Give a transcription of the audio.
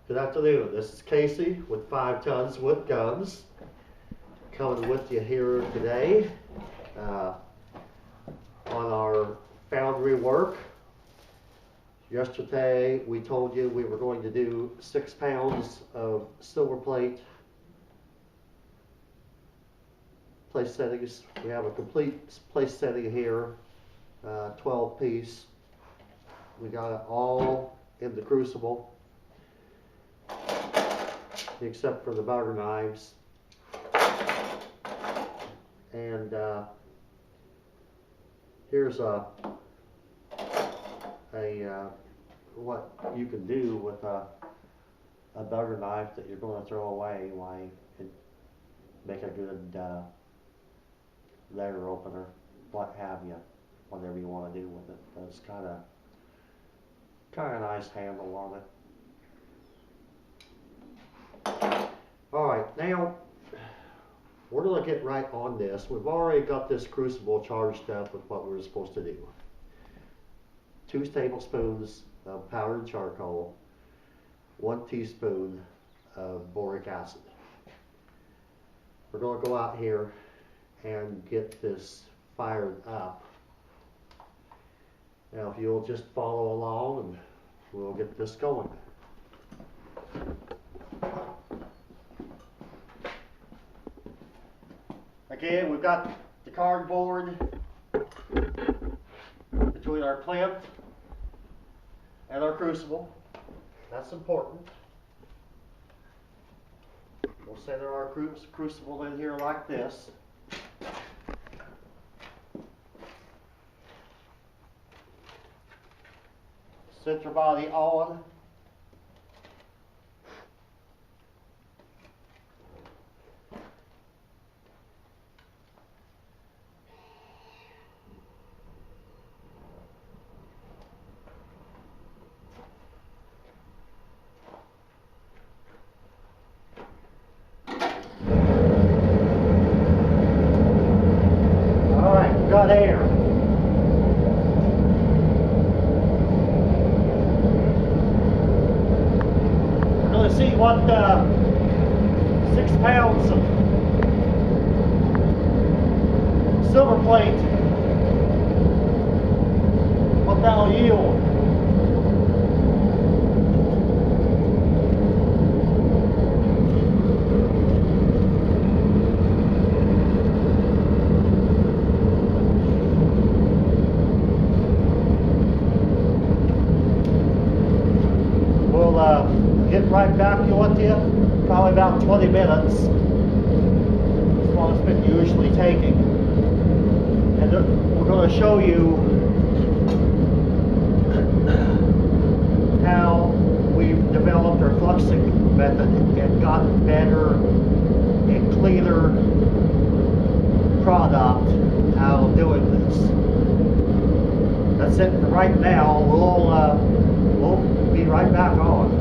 Good afternoon. This is Casey with 5 Tons with Guns, coming with you here today on our foundry work. Yesterday we told you we were going to do 6 pounds of silver plate place settings. We have a complete place setting here, 12 piece. We got it all in the crucible, except for the butter knives. And here's what you can do with a butter knife that you're going to throw away while you can make a good letter opener, what have you, whatever you want to do with it. But it's kind of a nice handle on it. Alright, now we're going to get right on this. We've already got this crucible charged up with what we were supposed to do. 2 tablespoons of powdered charcoal, 1 teaspoon of boric acid. We're going to go out here and get this fired up. Now if you'll just follow along and we'll get this going. Again, we've got the cardboard between our plinth and our crucible. That's important. We'll center our crucible in here like this. Center body on. All right, we got air. See what 6 pounds of silver plate, what that'll yield. Get right back with you, probably about 20 minutes. That's what it's been usually taking. And we're going to show you how we've developed our fluxing method and gotten better and cleaner product out of doing this. That's it for right now. We'll be right back on.